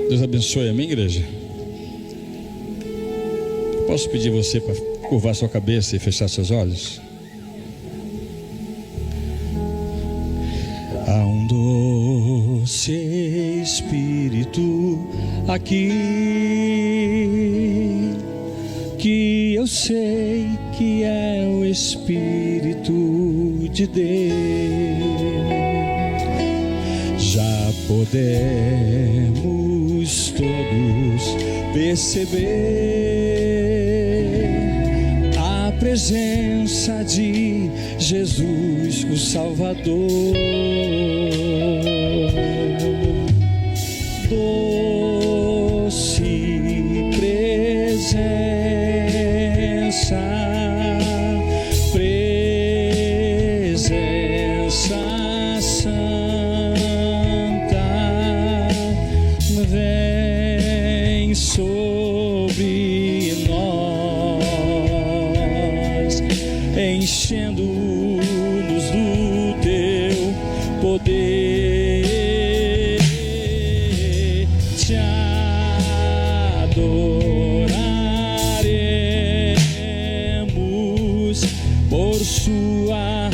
Deus abençoe, amém, igreja? Posso pedir você para curvar sua cabeça e fechar seus olhos? Há um doce Espírito aqui, que eu sei que é o Espírito de Deus. Já podemos todos perceber a presença de Jesus, o Salvador. Doce presença, presença santa, vem sobre nós, enchendo-nos do teu poder. Te adoraremos por sua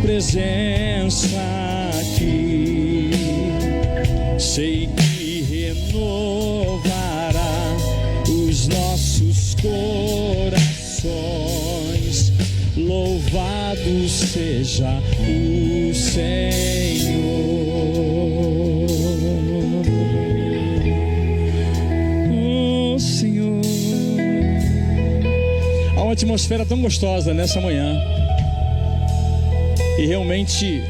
presença aqui. Sei que renovará os nossos corações. Louvado seja o Senhor. Oh, Senhor. Há uma atmosfera tão gostosa nessa manhã. E realmente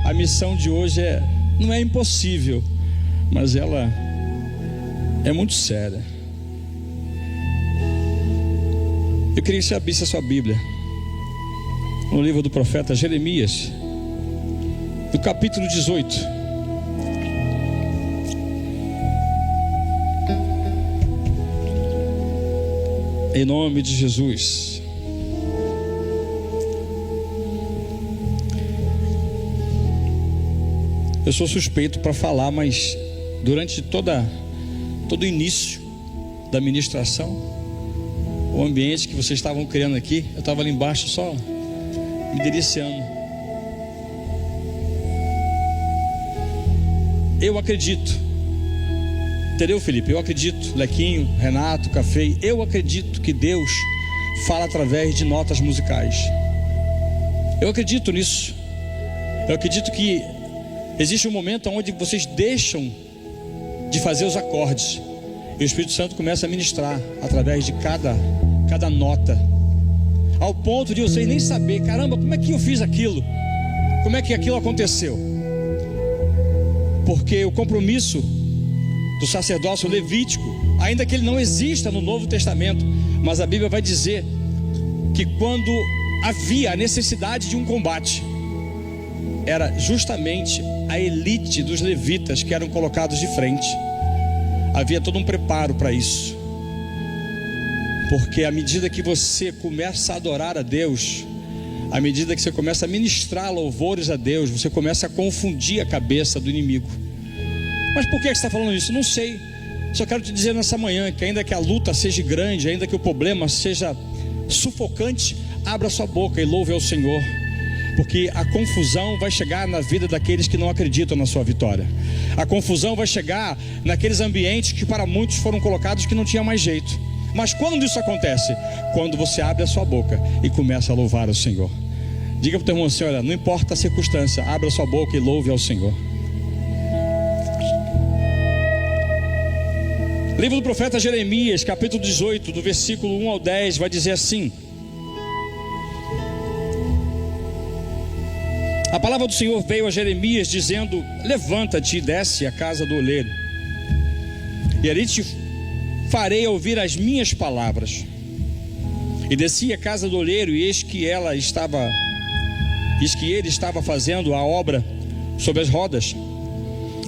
a missão de hoje não é impossível, mas ela é muito séria. Eu queria que você abrisse a sua Bíblia no livro do profeta Jeremias, no capítulo 18. Em nome de Jesus. Eu sou suspeito para falar, mas durante todo o início da ministração, o ambiente que vocês estavam criando aqui, eu estava ali embaixo só me deliciando. Eu acredito, entendeu, Felipe? Eu acredito, Lequinho, Renato, Café, eu acredito que Deus fala através de notas musicais. Eu acredito nisso. Eu acredito que existe um momento onde vocês deixam de fazer os acordes e o Espírito Santo começa a ministrar através de cada nota, ao ponto de vocês nem saber, caramba, como é que eu fiz aquilo? Como é que aquilo aconteceu? Porque o compromisso do sacerdócio levítico, ainda que ele não exista no Novo Testamento, mas a Bíblia vai dizer que quando havia a necessidade de um combate, era justamente a elite dos levitas que eram colocados de frente. Havia todo um preparo para isso, porque à medida que você começa a adorar a Deus, à medida que você começa a ministrar louvores a Deus, você começa a confundir a cabeça do inimigo. Mas por que você está falando isso? Não sei. Só quero te dizer nessa manhã que ainda que a luta seja grande, ainda que o problema seja sufocante, abra sua boca e louve ao Senhor, porque a confusão vai chegar na vida daqueles que não acreditam na sua vitória. A confusão vai chegar naqueles ambientes que para muitos foram colocados que não tinha mais jeito. Mas quando isso acontece? Quando você abre a sua boca e começa a louvar ao Senhor. Diga para o teu irmão assim: olha, não importa a circunstância, abra a sua boca e louve ao Senhor. Livro do profeta Jeremias, capítulo 18, do versículo 1 ao 10, vai dizer assim: a palavra do Senhor veio a Jeremias dizendo: levanta-te e desce à casa do oleiro, e ali te farei ouvir as minhas palavras. E desci à casa do oleiro, e eis que ele estava fazendo a obra sobre as rodas.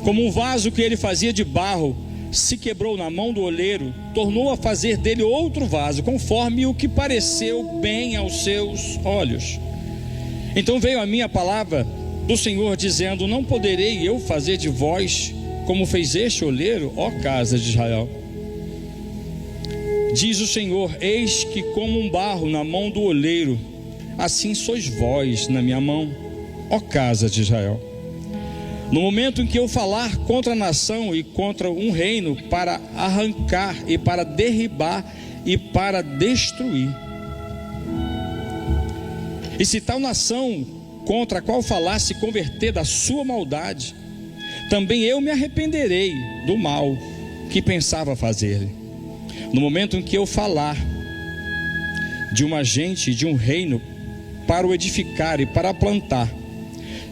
Como um vaso que ele fazia de barro se quebrou na mão do oleiro, tornou a fazer dele outro vaso, conforme o que pareceu bem aos seus olhos. Então veio a mim a palavra do Senhor dizendo: não poderei eu fazer de vós como fez este oleiro, ó casa de Israel. Diz o Senhor: eis que como um barro na mão do oleiro, assim sois vós na minha mão, ó casa de Israel. No momento em que eu falar contra a nação e contra um reino, para arrancar e para derribar e para destruir, e se tal nação contra a qual falar se converter da sua maldade, também eu me arrependerei do mal que pensava fazer-lhe. No momento em que eu falar de uma gente e de um reino para o edificar e para plantar,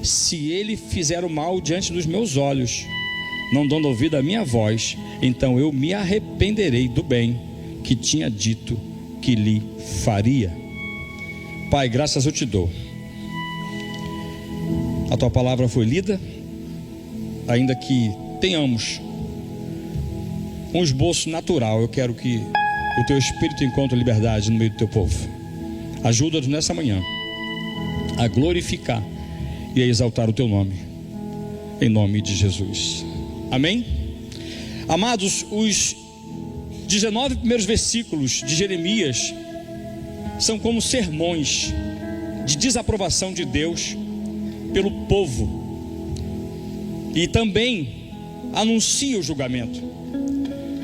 se ele fizer o mal diante dos meus olhos, não dando ouvido à minha voz, então eu me arrependerei do bem que tinha dito que lhe faria. Pai, graças eu te dou. A tua palavra foi lida, ainda que tenhamos um esboço natural, eu quero que o teu Espírito encontre liberdade no meio do teu povo. Ajuda-nos nessa manhã a glorificar e a exaltar o teu nome, em nome de Jesus. Amém? Amados, os 19 primeiros versículos de Jeremias são como sermões de desaprovação de Deus pelo povo, e também anuncia o julgamento.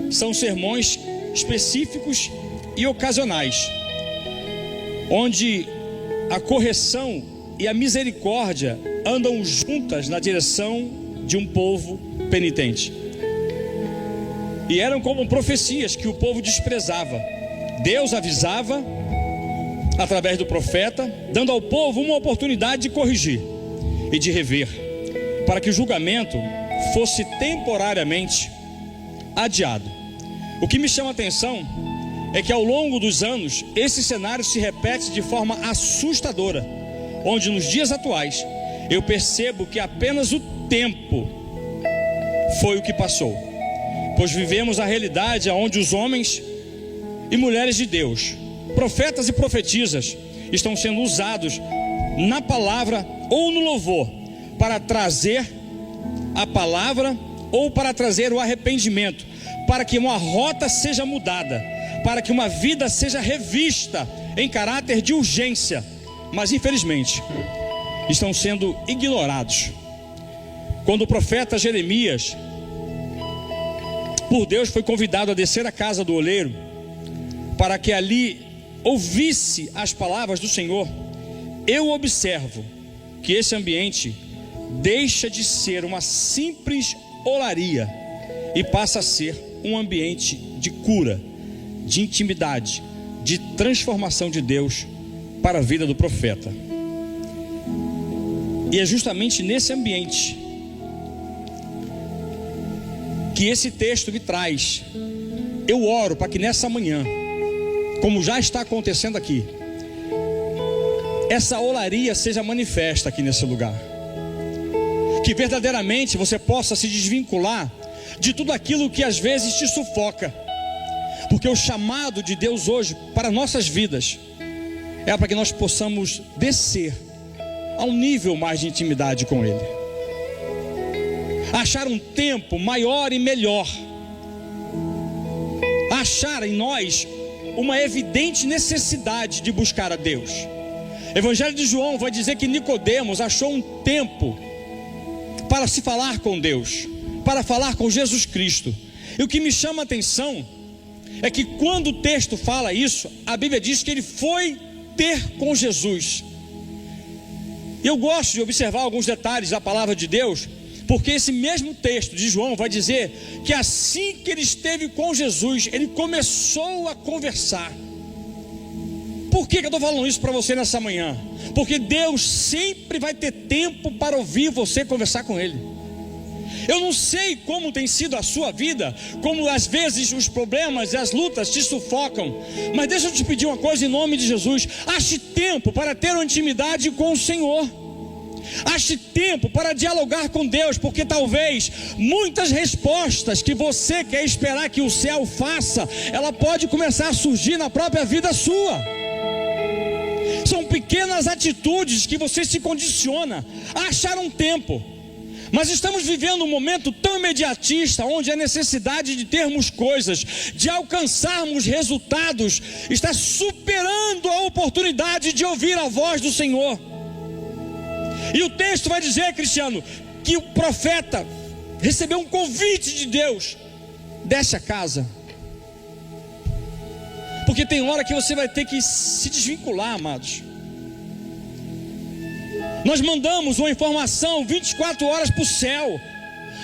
São sermões específicos e ocasionais, onde a correção e a misericórdia andam juntas na direção de um povo penitente. E eram como profecias que o povo desprezava. Deus avisava através do profeta, dando ao povo uma oportunidade de corrigir e de rever, para que o julgamento fosse temporariamente adiado. O que me chama a atenção é que ao longo dos anos esse cenário se repete de forma assustadora, onde nos dias atuais eu percebo que apenas o tempo foi o que passou, pois vivemos a realidade onde os homens e mulheres de Deus, profetas e profetisas, estão sendo usados na palavra ou no louvor para trazer a palavra ou para trazer o arrependimento, para que uma rota seja mudada, para que uma vida seja revista em caráter de urgência, mas infelizmente estão sendo ignorados. Quando o profeta Jeremias, por Deus, foi convidado a descer à casa do oleiro, para que ali ouvisse as palavras do Senhor, eu observo que esse ambiente deixa de ser uma simples olaria e passa a ser um ambiente de cura, de intimidade, de transformação de Deus para a vida do profeta. E é justamente nesse ambiente que esse texto me traz. Eu oro para que nessa manhã, como já está acontecendo aqui, essa olaria seja manifesta aqui nesse lugar, que verdadeiramente você possa se desvincular de tudo aquilo que às vezes te sufoca, porque o chamado de Deus hoje para nossas vidas é para que nós possamos descer a um nível mais de intimidade com Ele, achar um tempo maior e melhor, achar em nós uma evidente necessidade de buscar a Deus. Evangelho de João vai dizer que Nicodemos achou um tempo para se falar com Deus, para falar com Jesus Cristo. E o que me chama a atenção é que quando o texto fala isso, a Bíblia diz que ele foi ter com Jesus. Eu gosto de observar alguns detalhes da palavra de Deus, porque esse mesmo texto de João vai dizer que assim que ele esteve com Jesus, ele começou a conversar. Por que eu estou falando isso para você nessa manhã? Porque Deus sempre vai ter tempo para ouvir você conversar com Ele. Eu não sei como tem sido a sua vida, como às vezes os problemas e as lutas te sufocam, mas deixa eu te pedir uma coisa em nome de Jesus: ache tempo para ter uma intimidade com o Senhor. Ache tempo para dialogar com Deus, porque talvez muitas respostas que você quer esperar que o céu faça, ela pode começar a surgir na própria vida sua. São pequenas atitudes que você se condiciona a achar um tempo, Mas estamos vivendo um momento tão imediatista, onde a necessidade de termos coisas, de alcançarmos resultados, está superando a oportunidade de ouvir a voz do Senhor. E o texto vai dizer, Cristiano, que o profeta recebeu um convite de Deus: desce a casa. Porque tem hora que você vai ter que se desvincular, amados. Nós mandamos uma informação 24 horas para o céu.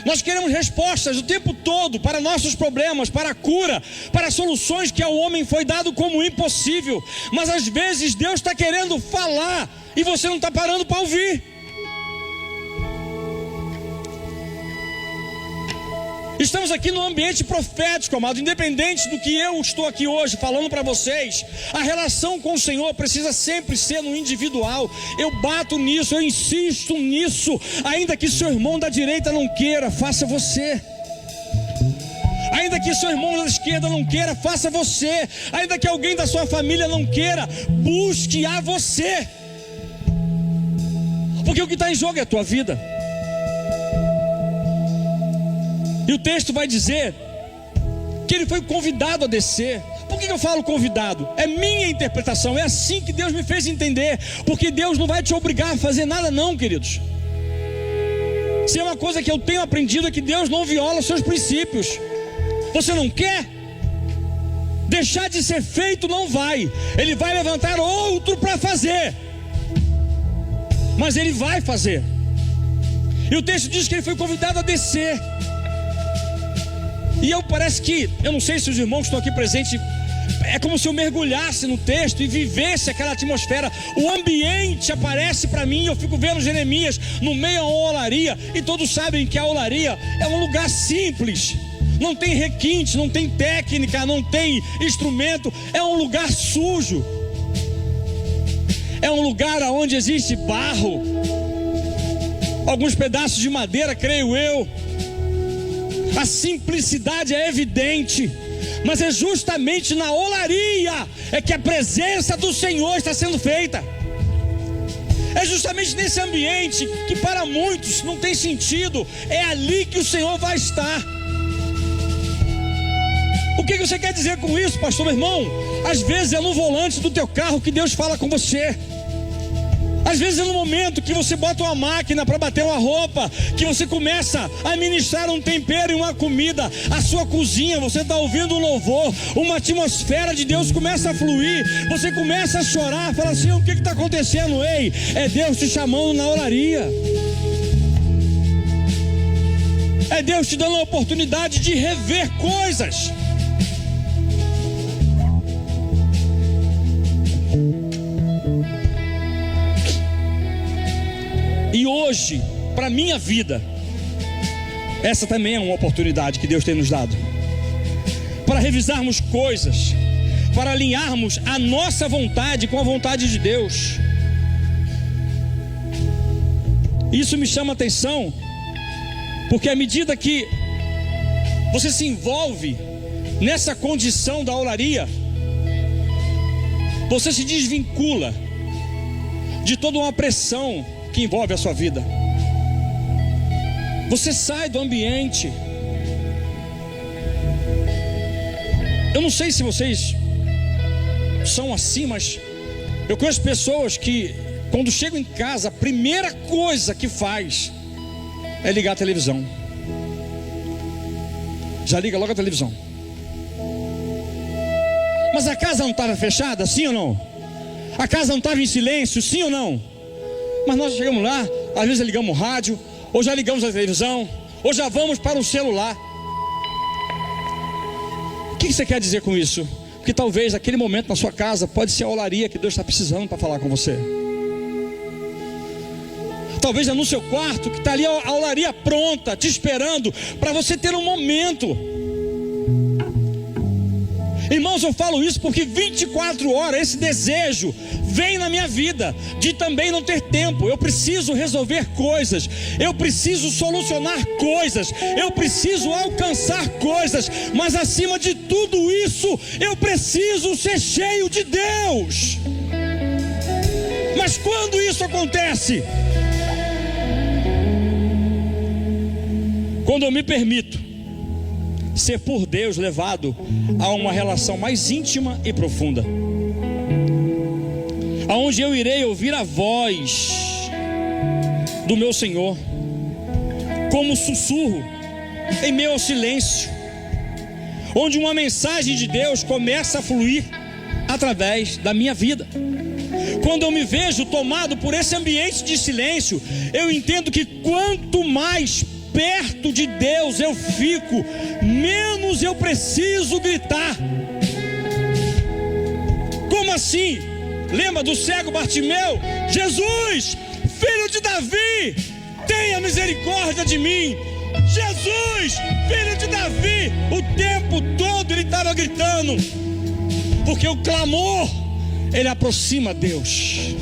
Nós queremos respostas o tempo todo para nossos problemas, para a cura, para soluções que ao homem foi dado como impossível. Mas às vezes Deus está querendo falar e você não está parando para ouvir. Estamos aqui no ambiente profético, amado. Independente do que eu estou aqui hoje falando para vocês, a relação com o Senhor precisa sempre ser no individual. Eu bato nisso, eu insisto nisso. Ainda que seu irmão da direita não queira, faça você. Ainda que seu irmão da esquerda não queira, faça você. Ainda que alguém da sua família não queira, busque a você. Porque o que está em jogo é a tua vida. E o texto vai dizer que ele foi convidado a descer. Por que eu falo convidado? É minha interpretação, é assim que Deus me fez entender. Porque Deus não vai te obrigar a fazer nada não, queridos. Se é uma coisa que eu tenho aprendido, é que Deus não viola os seus princípios. Você não quer? Deixar de ser feito não vai. Ele vai levantar outro para fazer. Mas ele vai fazer. E o texto diz que ele foi convidado a descer. E parece que, eu não sei se os irmãos que estão aqui presentes, é como se eu mergulhasse no texto e vivesse aquela atmosfera. O ambiente aparece para mim, eu fico vendo Jeremias no meio a uma olaria. E todos sabem que a olaria é um lugar simples. Não tem requinte, não tem técnica, não tem instrumento. É um lugar sujo. É um lugar onde existe barro, alguns pedaços de madeira, creio eu. A simplicidade é evidente, mas é justamente na olaria é que a presença do Senhor está sendo feita. É justamente nesse ambiente que para muitos não tem sentido. É ali que o Senhor vai estar. O que você quer dizer com isso, pastor, meu irmão? Às vezes é no volante do teu carro que Deus fala com você. Às vezes é no momento que você bota uma máquina para bater uma roupa, que você começa a ministrar um tempero e uma comida. A sua cozinha, você está ouvindo um louvor, uma atmosfera de Deus começa a fluir. Você começa a chorar, fala assim: o que está acontecendo? Ei, é Deus te chamando na oraria. É Deus te dando a oportunidade de rever coisas. E hoje, para a minha vida, essa também é uma oportunidade que Deus tem nos dado, para revisarmos coisas, para alinharmos a nossa vontade com a vontade de Deus. Isso me chama a atenção, porque à medida que você se envolve nessa condição da olaria, você se desvincula de toda uma pressão que envolve a sua vida. Você sai do ambiente. Eu não sei se vocês são assim, mas eu conheço pessoas que, quando chegam em casa, a primeira coisa que faz é ligar a televisão. Já liga logo a televisão. Mas a casa não estava fechada, sim ou não? A casa não estava em silêncio, sim ou não? Mas nós chegamos lá, às vezes ligamos o rádio, ou já ligamos a televisão, ou já vamos para o celular. O que você quer dizer com isso? Porque talvez aquele momento na sua casa pode ser a olaria que Deus está precisando para falar com você. Talvez é no seu quarto que está ali a olaria pronta, te esperando para você ter um momento. Irmãos, eu falo isso porque 24 horas esse desejo vem na minha vida de também não ter tempo. Eu preciso resolver coisas, eu preciso solucionar coisas, eu preciso alcançar coisas, mas acima de tudo isso eu preciso ser cheio de Deus. Mas quando isso acontece? Quando eu me permito ser por Deus levado a uma relação mais íntima e profunda, aonde eu irei ouvir a voz do meu Senhor como sussurro em meio ao silêncio, onde uma mensagem de Deus começa a fluir através da minha vida. Quando eu me vejo tomado por esse ambiente de silêncio, eu entendo que quanto mais perto de Deus eu fico, menos eu preciso gritar. Como assim? Lembra do cego Bartimeu? Jesus, filho de Davi, tenha misericórdia de mim. Jesus, filho de Davi. O tempo todo ele estava gritando, porque o clamor, ele aproxima Deus.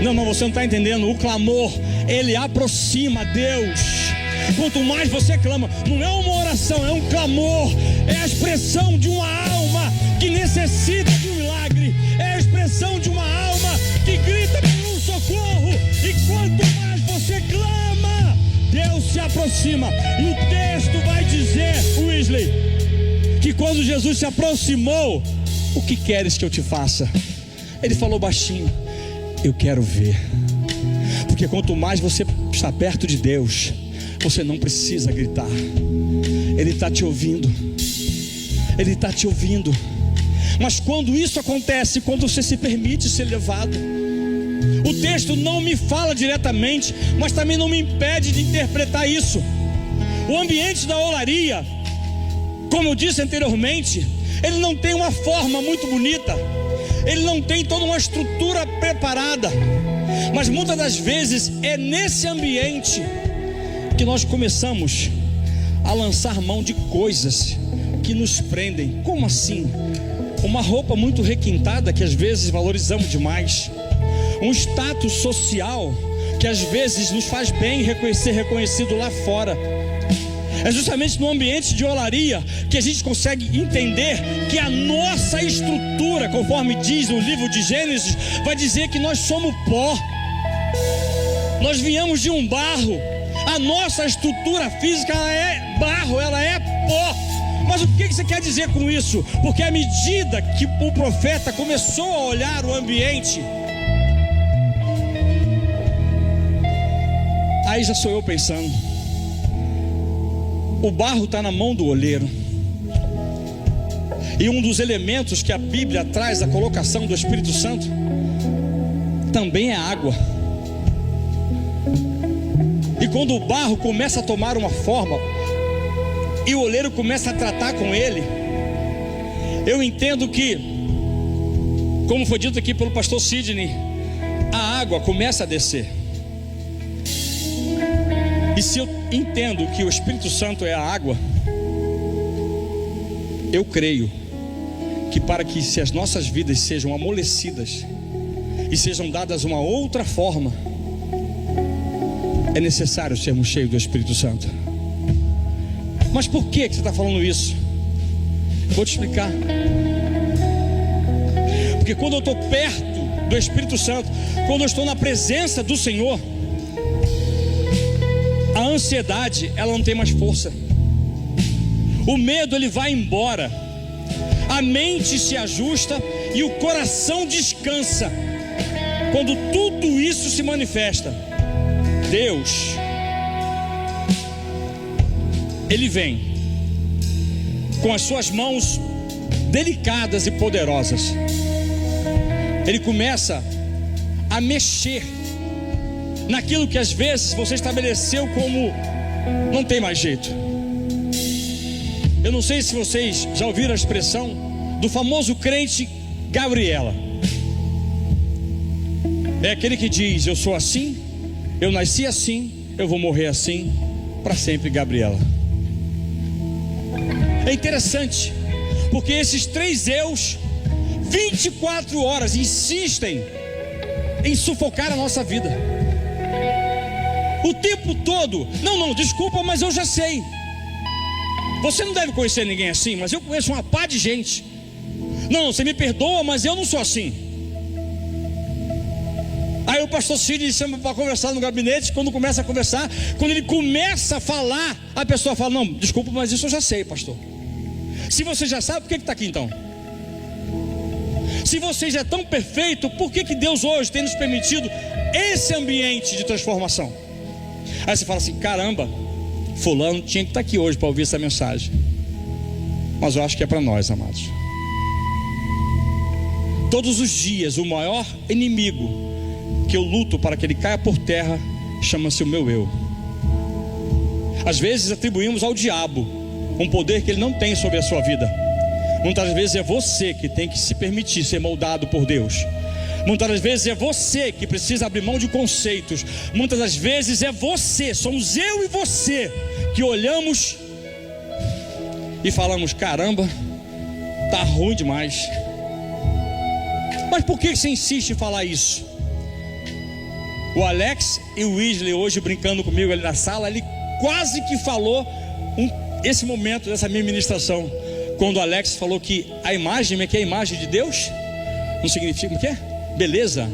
Não, você não está entendendo. O clamor, ele aproxima Deus. Quanto mais você clama, não é uma oração, é um clamor. É a expressão de uma alma que necessita de um milagre. É a expressão de uma alma que grita por um socorro. E quanto mais você clama, Deus se aproxima. E o texto vai dizer, Wesley, que quando Jesus se aproximou, o que queres que eu te faça? Ele falou baixinho: eu quero ver. Porque quanto mais você está perto de Deus, você não precisa gritar. Ele está te ouvindo. Ele está te ouvindo. Mas quando isso acontece, quando você se permite ser levado, o texto não me fala diretamente, mas também não me impede de interpretar isso. O ambiente da olaria, como eu disse anteriormente, ele não tem uma forma muito bonita, ele não tem toda uma estrutura preparada, mas muitas das vezes é nesse ambiente que nós começamos a lançar mão de coisas que nos prendem. Como assim? Uma roupa muito requintada que às vezes valorizamos demais, um status social que às vezes nos faz bem ser reconhecido lá fora. É justamente no ambiente de olaria que a gente consegue entender que a nossa estrutura, conforme diz no livro de Gênesis, vai dizer que nós somos pó. Nós viemos de um barro. A nossa estrutura física, ela é barro, ela é pó. Mas o que você quer dizer com isso? Porque à medida que o profeta começou a olhar o ambiente, aí já sou eu pensando, o barro está na mão do oleiro. E um dos elementos que a Bíblia traz a colocação do Espírito Santo também é a água. E quando o barro começa a tomar uma forma e o oleiro começa a tratar com ele, eu entendo que, como foi dito aqui pelo pastor Sidney, a água começa a descer. E se eu entendo que o Espírito Santo é a água, eu creio que para que se as nossas vidas sejam amolecidas e sejam dadas uma outra forma, é necessário sermos cheios do Espírito Santo. Mas por que você está falando isso? Vou te explicar. Porque quando eu estou perto do Espírito Santo, quando eu estou na presença do Senhor, a ansiedade, ela não tem mais força. O medo, ele vai embora. A mente se ajusta e o coração descansa. Quando tudo isso se manifesta, Deus, Ele vem com as suas mãos delicadas e poderosas. Ele começa a mexer naquilo que às vezes você estabeleceu como não tem mais jeito. Eu não sei se vocês já ouviram a expressão do famoso crente Gabriela. É aquele que diz: eu sou assim, eu nasci assim, eu vou morrer assim, para sempre, Gabriela. É interessante, porque esses três eus 24 horas insistem em sufocar a nossa vida. O tempo todo: não, desculpa, mas eu já sei. Você não deve conhecer ninguém assim, mas eu conheço uma pá de gente. Não, você me perdoa, mas eu não sou assim. Aí eu pastor Cid chama para conversar no gabinete. Quando começa a conversar, quando ele começa a falar, a pessoa fala: não, desculpa, mas isso eu já sei, pastor. Se você já sabe, por que está aqui então? Se você já é tão perfeito, por que Deus hoje tem nos permitido esse ambiente de transformação? Aí você fala assim: caramba, fulano tinha que estar aqui hoje para ouvir essa mensagem. Mas eu acho que é para nós, amados. Todos os dias, o maior inimigo que eu luto para que ele caia por terra chama-se o meu eu. Às vezes atribuímos ao diabo um poder que ele não tem sobre a sua vida. Muitas vezes é você que tem que se permitir ser moldado por Deus. Muitas das vezes é você que precisa abrir mão de conceitos. Muitas das vezes é você, somos eu e você, que olhamos e falamos: caramba, tá ruim demais. Mas por que você insiste em falar isso? O Alex e o Wesley hoje brincando comigo ali na sala, ele quase que falou esse momento dessa minha ministração, quando o Alex falou que a imagem é que é a imagem de Deus não significa o quê? Beleza.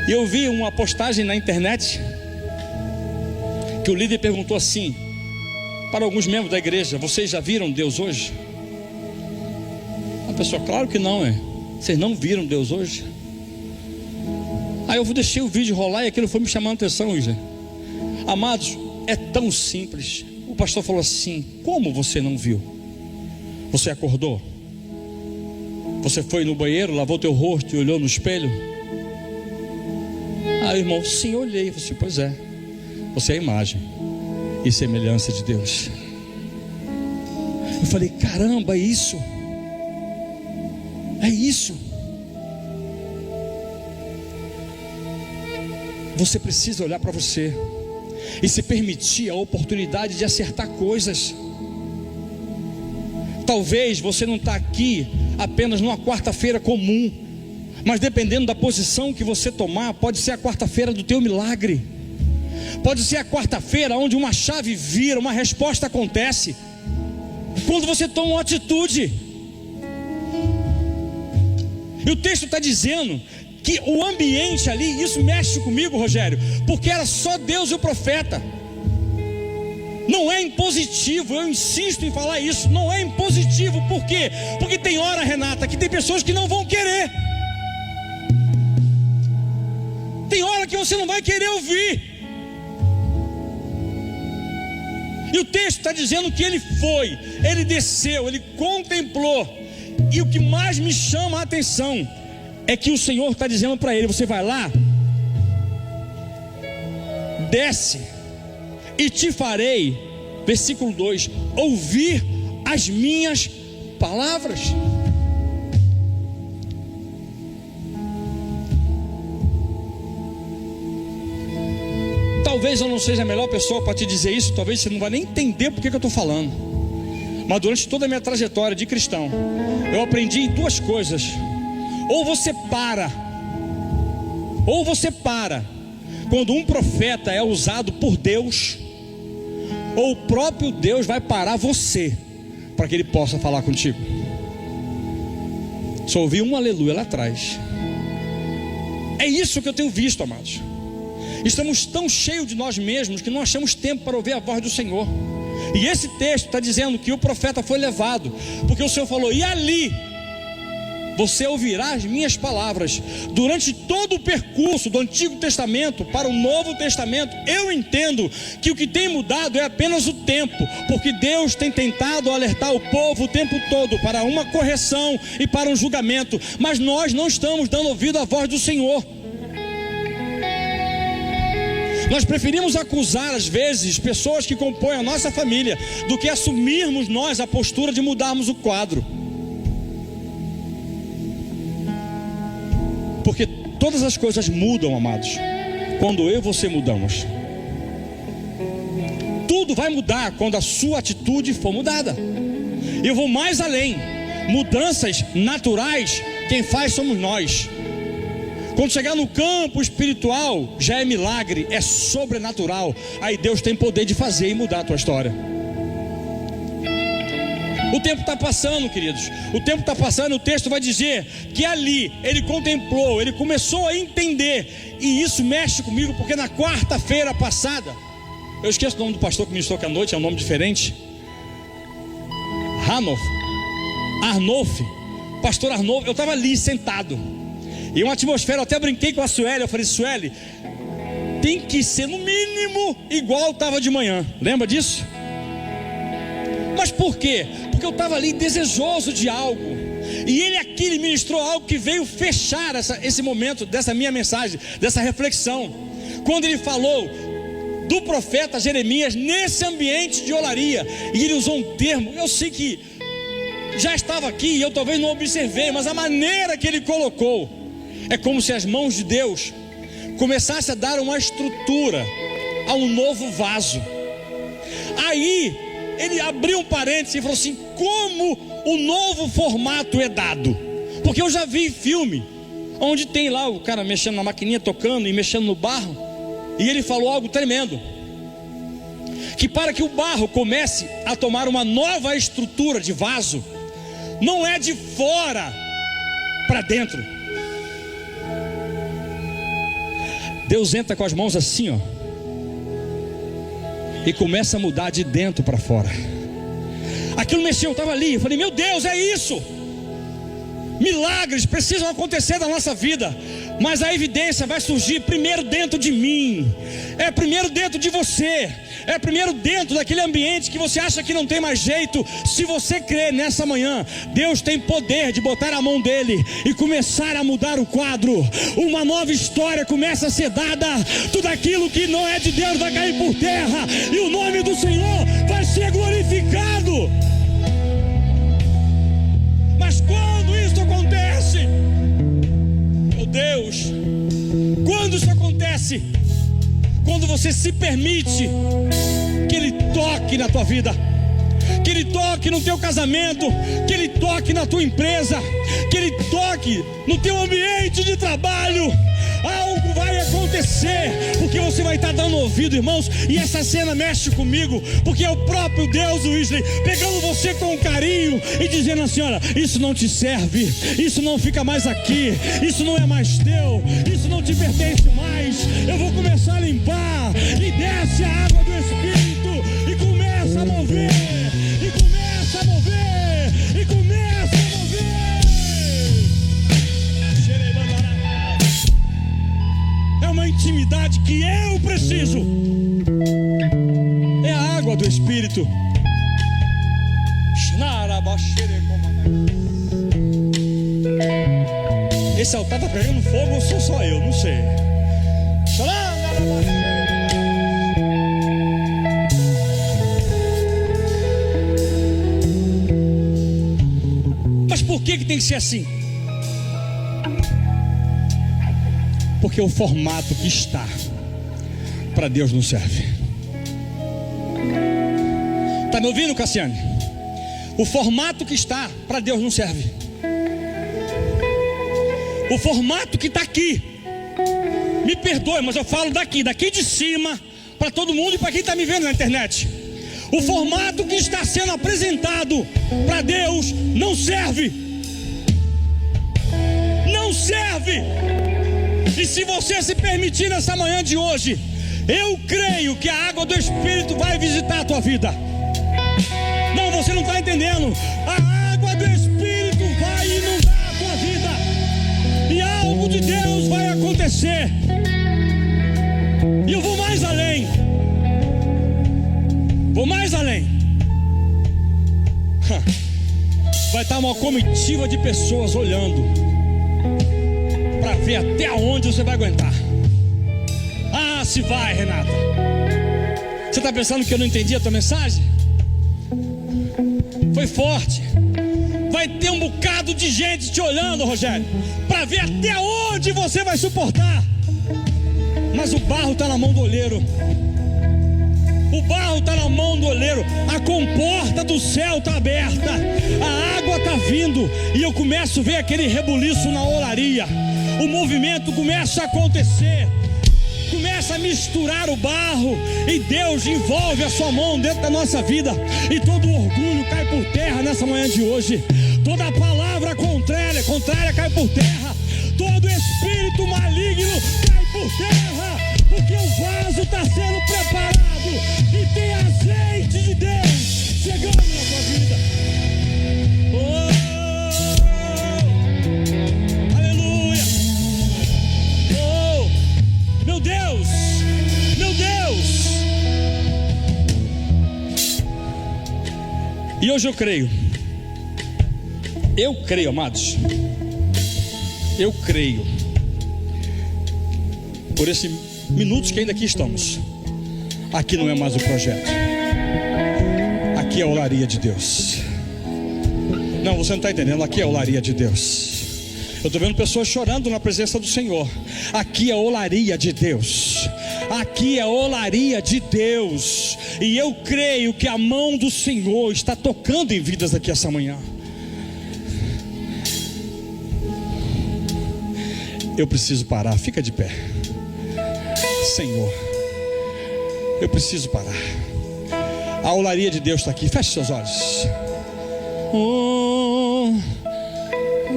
E eu vi uma postagem na internet que o líder perguntou assim para alguns membros da igreja: vocês já viram Deus hoje? A pessoa: claro que não, vocês não viram Deus hoje? Aí eu deixei o vídeo rolar e aquilo foi me chamando a atenção, Wesley. Amados, é tão simples. O pastor falou assim: como você não viu? Você acordou? Você foi no banheiro, lavou teu rosto e olhou no espelho? Aí o irmão: sim, olhei. Eu falei: pois é, você é a imagem e semelhança de Deus. Eu falei: caramba, é isso. É isso. Você precisa olhar para você e se permitir a oportunidade de acertar coisas. Talvez você não está aqui apenas numa quarta-feira comum, mas dependendo da posição que você tomar, pode ser a quarta-feira do teu milagre. Pode ser a quarta-feira onde uma chave vira, uma resposta acontece, quando você toma uma atitude. E o texto está dizendo que o ambiente ali, isso mexe comigo, Rogério, porque era só Deus e o profeta. Não é impositivo, eu insisto em falar isso. Não é impositivo, por quê? Porque tem hora, Renata, que tem pessoas que não vão querer. Tem hora que você não vai querer ouvir. E o texto está dizendo que ele foi, ele desceu, ele contemplou. E o que mais me chama a atenção é que o Senhor está dizendo para ele: você vai lá, desce, e te farei, versículo 2, ouvir as minhas palavras. Talvez eu não seja a melhor pessoa para te dizer isso, talvez você não vai nem entender porque que eu estou falando. Mas durante toda a minha trajetória de cristão, eu aprendi duas coisas: ou você para quando um profeta é usado por Deus, ou o próprio Deus vai parar você para que ele possa falar contigo. Só ouvi um aleluia lá atrás. É isso que eu tenho visto, amados. Estamos tão cheios de nós mesmos que não achamos tempo para ouvir a voz do Senhor. E esse texto está dizendo que o profeta foi levado, porque o Senhor falou: e ali você ouvirá as minhas palavras. Durante todo o percurso do Antigo Testamento para o Novo Testamento, eu entendo que o que tem mudado é apenas o tempo, porque Deus tem tentado alertar o povo o tempo todo para uma correção e para um julgamento, mas nós não estamos dando ouvido à voz do Senhor. Nós preferimos acusar às vezes pessoas que compõem a nossa família do que assumirmos nós a postura de mudarmos o quadro. Porque todas as coisas mudam, amados, quando eu e você mudamos. Tudo vai mudar quando a sua atitude for mudada. Eu vou mais além. Mudanças naturais, quem faz somos nós. Quando chegar no campo espiritual, já é milagre, é sobrenatural. Aí Deus tem poder de fazer e mudar a tua história. O tempo está passando, queridos. O tempo está passando. O texto vai dizer que ali ele contemplou, ele começou a entender. E isso mexe comigo, porque na quarta-feira passada, eu esqueço o nome do pastor que ministrou aqui à noite, é um nome diferente. Arnolf, pastor Arnolf. Eu estava ali sentado, e uma atmosfera, eu até brinquei com a Sueli. Eu falei: Sueli, tem que ser no mínimo igual estava de manhã. Lembra disso? Mas por quê? Porque eu estava ali desejoso de algo, e ele aqui ele ministrou algo que veio fechar esse momento dessa minha mensagem, dessa reflexão, quando ele falou do profeta Jeremias nesse ambiente de olaria. E ele usou um termo, eu sei que já estava aqui e eu talvez não observei, mas a maneira que ele colocou é como se as mãos de Deus começassem a dar uma estrutura a um novo vaso. Aí ele abriu um parênteses e falou assim: como o novo formato é dado? Porque eu já vi filme onde tem lá o cara mexendo na maquininha, tocando e mexendo no barro. E ele falou algo tremendo, que para que o barro comece a tomar uma nova estrutura de vaso, não é de fora para dentro. Deus entra com as mãos assim, ó, e começa a mudar de dentro para fora. Aquilo mexeu, eu estava ali, eu falei: meu Deus, é isso. Milagres precisam acontecer na nossa vida, mas a evidência vai surgir primeiro dentro de mim, é primeiro dentro de você, é primeiro dentro daquele ambiente que você acha que não tem mais jeito. Se você crer nessa manhã, Deus tem poder de botar a mão dele e começar a mudar o quadro. Uma nova história começa a ser dada, tudo aquilo que não é de Deus vai cair por terra, e o nome do Senhor vai ser glorificado. Mas quando isso acontece, meu Deus, quando isso acontece? Quando você se permite que Ele toque na tua vida, que Ele toque no teu casamento, que Ele toque na tua empresa, que Ele toque no teu ambiente de trabalho. Algo vai acontecer, porque você vai estar dando ouvido, irmãos. E essa cena mexe comigo, porque é o próprio Deus, Wesley, pegando você com carinho e dizendo assim: olha, isso não te serve, isso não fica mais aqui, isso não é mais teu, isso não te pertence mais. Eu vou começar a limpar, e desce a água do Espírito e começa a mover, e começa a mover, e começa a mover. É uma intimidade que eu preciso. É a água do Espírito. Esse altar está pegando fogo ou sou só eu? Não sei. Mas por que tem que ser assim? Porque o formato que está para Deus não serve. Está me ouvindo, Cassiane? O formato que está para Deus não serve. O formato que está aqui, me perdoe, mas eu falo daqui de cima, para todo mundo e para quem está me vendo na internet. O formato que está sendo apresentado para Deus não serve. Não serve. E se você se permitir nessa manhã de hoje, eu creio que a água do Espírito vai visitar a tua vida. Não, você não está entendendo. A água do Espírito vai inundar a tua vida, e algo de Deus vai acontecer. E eu vou mais além. Vou mais além. Vai estar uma comitiva de pessoas olhando para ver até onde você vai aguentar. Ah, se vai, Renata. Você está pensando que eu não entendi a tua mensagem? Foi forte. Vai ter um bocado de gente te olhando, Rogério, para ver até onde você vai suportar. Mas o barro está na mão do olheiro. O barro está na mão do olheiro. A comporta do céu está aberta. A água está vindo. E eu começo a ver aquele rebuliço na olaria. O movimento começa a acontecer. Começa começa a misturar o barro e Deus envolve a sua mão dentro da nossa vida, e todo o orgulho cai por terra nessa manhã de hoje. Toda palavra contrária cai por terra. Todo espírito maligno cai por terra, porque o vaso está sendo preparado e tem azeite de Deus chegando na sua vida. Oh, aleluia. Oh, meu Deus, meu Deus. E hoje eu creio, amados, eu creio, por esses minutos que ainda aqui estamos, aqui não é mais o projeto, aqui é a olaria de Deus. Não, você não está entendendo, aqui é a olaria de Deus. Eu estou vendo pessoas chorando na presença do Senhor. Aqui é a olaria de Deus. Aqui é a olaria de Deus. E eu creio que a mão do Senhor está tocando em vidas aqui essa manhã. Eu preciso parar, fica de pé. Senhor, eu preciso parar. A olaria de Deus está aqui, feche seus olhos. Oh,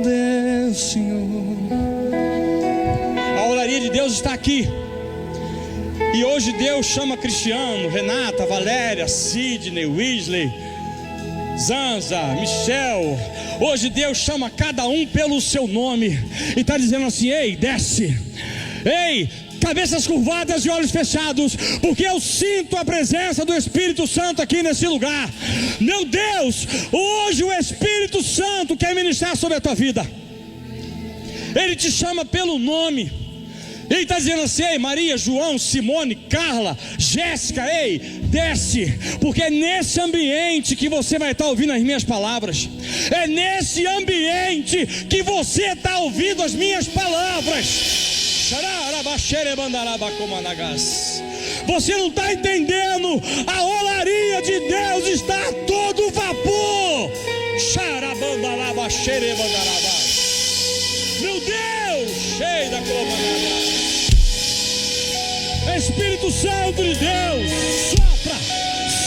Deus, Senhor. A olaria de Deus está aqui. E hoje Deus chama Cristiano, Renata, Valéria, Sidney, Wesley, Zanza, Michel. Hoje Deus chama cada um pelo seu nome e está dizendo assim: ei, desce. Ei, cabeças curvadas e olhos fechados, porque eu sinto a presença do Espírito Santo aqui nesse lugar. Meu Deus, hoje o Espírito Santo quer ministrar sobre a tua vida. Ele te chama pelo nome. Ele está dizendo assim: ei, Maria, João, Simone, Carla, Jéssica, ei, desce, porque é nesse ambiente que você vai estar ouvindo as minhas palavras. É nesse ambiente que você está ouvindo as minhas palavras. Você não está entendendo, a olaria de Deus está a todo vapor. Meu Deus, cheio da comandada. Espírito Santo de Deus,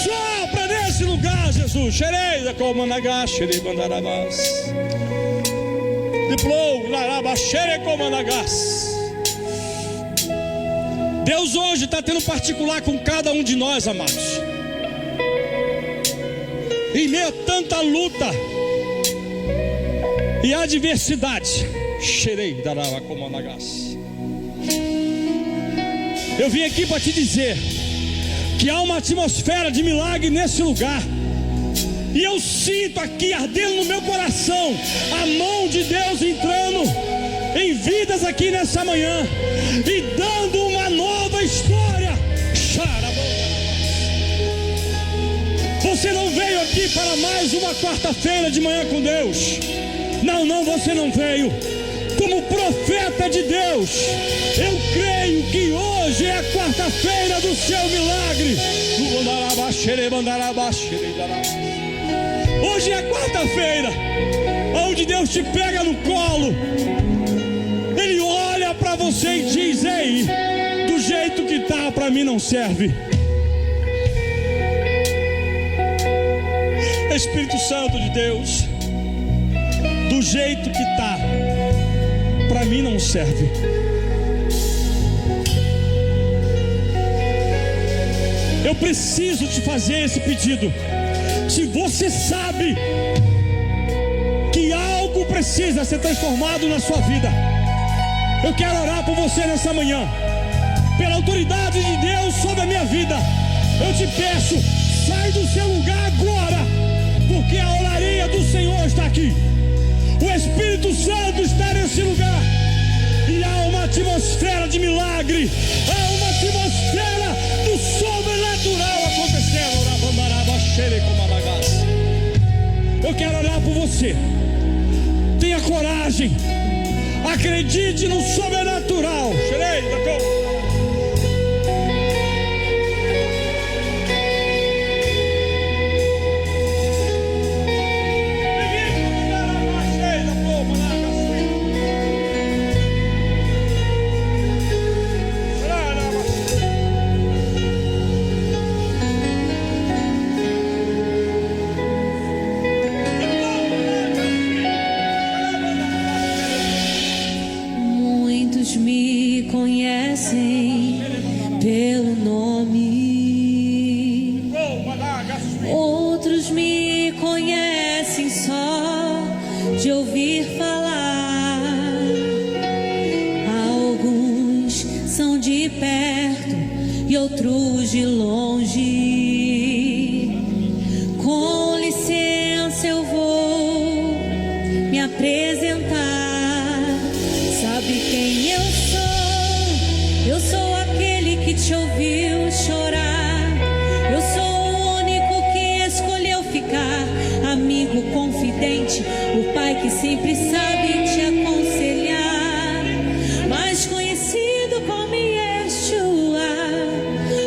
sopra nesse lugar, Jesus. Xerei da comandada, xerei bandarabás. Diplou, laraba, xerei comandagás. Deus hoje está tendo particular com cada um de nós, amados. Em meio a tanta luta e adversidade, xerei darava comandagás. Eu vim aqui para te dizer que há uma atmosfera de milagre nesse lugar. E eu sinto aqui ardendo no meu coração a mão de Deus entrando em vidas aqui nessa manhã e dando uma nova história. Você não veio aqui para mais uma quarta-feira de manhã com Deus. Não, você não veio. Como profeta de Deus, eu creio que hoje é a quarta-feira do seu milagre. Hoje é a quarta-feira onde Deus te pega no colo. Ele olha para você e diz: ei, do jeito que tá, para mim não serve. Espírito Santo de Deus, do jeito que tá, para mim não serve. Eu preciso te fazer esse pedido. Se você sabe que algo precisa ser transformado na sua vida, eu quero orar por você nessa manhã. Pela autoridade de Deus sobre a minha vida, eu te peço, sai do seu lugar agora, porque a olaria do Senhor está aqui. O Espírito Santo está nesse lugar. E há uma atmosfera de milagre. Há uma atmosfera do sobrenatural acontecendo. Eu quero orar por você. Tenha coragem. Acredite no sobrenatural. conhecem só de ouvir falar. Alguns são de perto e outros de longe. Com licença eu vou me apresentar. Sabe quem eu sou? Eu sou aquele que te ouviu chorar. Eu sou o único que escolheu ficar. Amigo confidente, o pai que sempre sabe te aconselhar. Mais conhecido como Yeshua,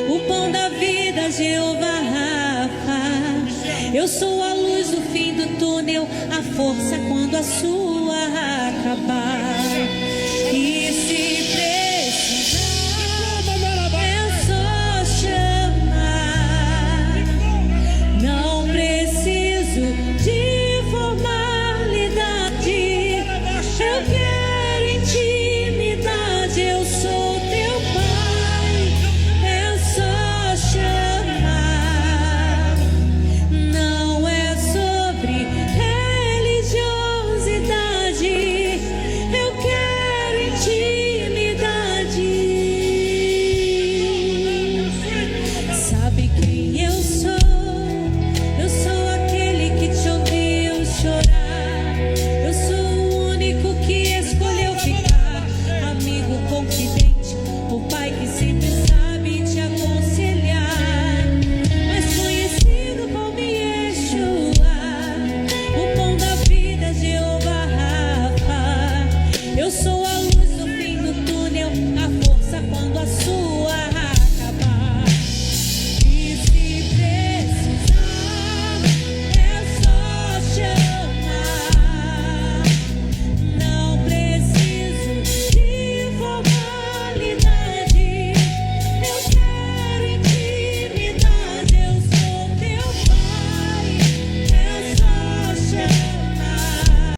o pão da vida, Jeová Rafa. Eu sou a luz do fim do túnel, a força quando a sua acabar. E se